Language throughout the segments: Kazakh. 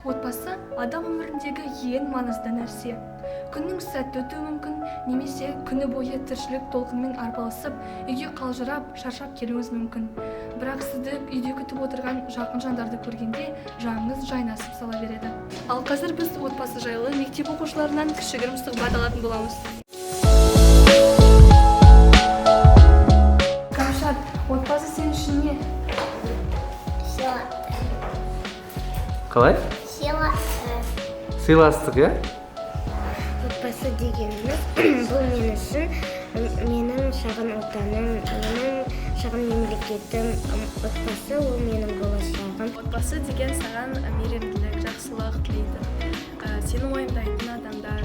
Отбасы адам өміріндегі ең маңызды нәрсе. Күннің сәтті өтуі мүмкін, немесе күні бойы тіршілік толқынмен арпалысып, үйге қалжырап, шаршап келуіңіз мүмкін. Бірақ сізді үйде күтіп отырған жақын жандарды көргенде жаныңыз жайнасып сала береді. Ал қазір біз отбасы жайлы мектеп оқушыларынан кішігірім сұхбат алатын боламыз. Камшат, отбасы сен үшін не? Қалай? Сыйластық, иә? Отбасы дегеніміз бұл мен үшін менің шағын отаным, менің шағын мемлекетім. Отбасы ол менің болашағым. Отбасы деген саған мейірімділік, жақсылық тілейді. Сені уайымдайтын адамдар,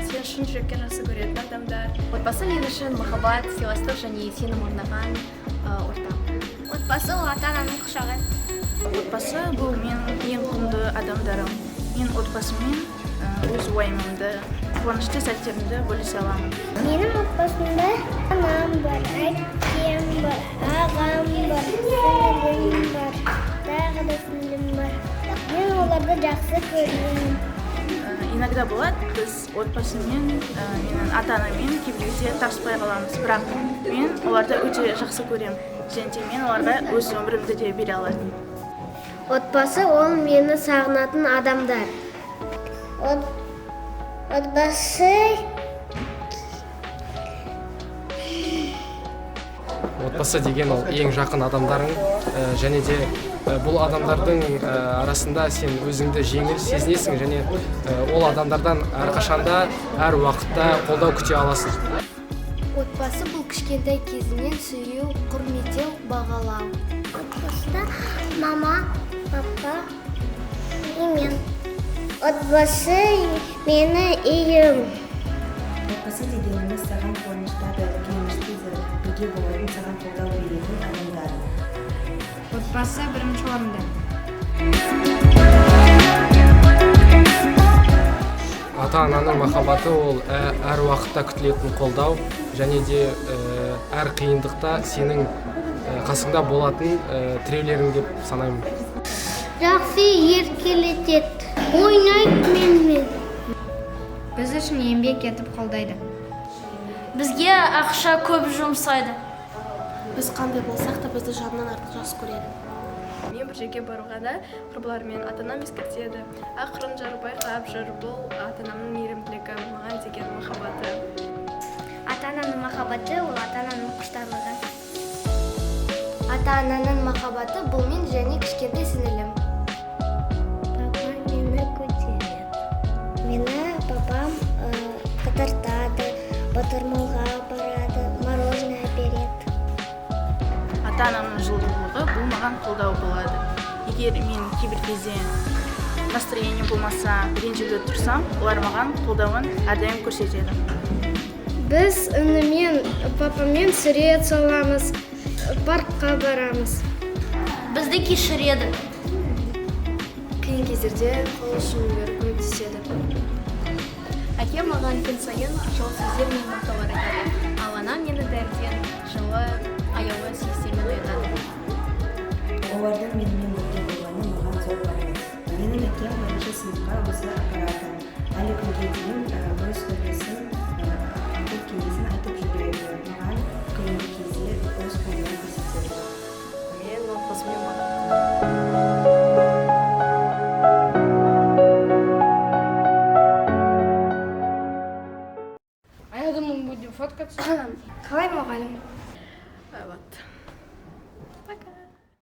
сен шын жүрекке жақсы көретін адамдар. Отбасы мен үшін махаббат, сыйластық және сенім орнаған ортақ. Отбасы ол ата-ананың құшағы. Отбасы бұл менің ең құнды адамдарым. Мен отбасыммен өз уайымымды, қуанышты сәттерімді бөлісе аламын. Менің отбасымда анам бар, әкем бар, ағам бар, сіңлім бар, тағы да сіңлім бар. Мен оларды жақсы көремін. Иногда болады, біз отбасымен, менің ата-анаммен кейбір кезде таныспай қаламыз, бірақ мен оларды өте жақсы көремін. Және мен оларға өз өмірімді де бере аламын. Отбасы ол мені сағынатын адамдар. Отбасы деген ол ең жақын адамдарың, және де бұл адамдардың арасында сен өзіңді жеңіл сезінесің, және ол адамдардан әрқашанда, әр уақытта қолдау күте аласың. Отбасы бұл кішкентай кезінен сүю, құрметтеу, бағалау. Отбасыда мама, папа и мен. Отбасы мені үйім. Отбасы дегеніміз саған қуаныштады, күйінішті бірге болатын, саған қолдау беретін адамдар. Отбасы бірінші орында. Ата-ананың махаббаты ол әр уақытта күтілетін қолдау, және де әр қиындықта сенің қасыңда болатын тіреулерің деп санаймын. Жақсы еркелетеді, ойнайды менімен. Біз үшін еңбек етіп қолдайды. Бізге ақша көп жұмсайды. Біз қандай болсақ та бізді жанынан артық жақсы көреді. Мен бір жерге баруға да құрбылармен ата-анам ескертеді. Ақырын жар байқап жүр, бұл ата-анамның мейірімділігі, маған деген махаббаты. Ата-ананың махаббаты ол ата-ананың құштарлығы. Ата-ананың махаббаты бұл мен және кішкентай сіңілім. Папа мені көтереді. Мені папам қыдыртады, батырмалға апарады, мороженое береді. Ата-анамның жылулығы бұл маған қолдау болады. Егер мен кейбір кезде настроение болмаса, ренжіде тұрсам, олар маған қолдауын әрдайым көрсетеді. Біз інімен, папамен сурет саламыз, паркқа барамыз. Бізді кешіреді. Қиын кездерде қол ұшын беріп көмектеседі. Әкем маған күн сайын жылы сөздер мен мақтаулар айтады. Ал анам мені дәрден жылы аяулы сүйістермен оятады. Олардың менімен бірге болғаны маған зор баға. Менің әкем бірінші сыныпқа өзі апарады. Әлі күнге дейін өз көрмесін, ақыл кеңесін айтып жүреді. Маған қиын кезде өз қолдауын көрсетеді. Мен отбасыммен бақытты. А я думаю, будем фоткаться. Қалай мұғалім? Вот.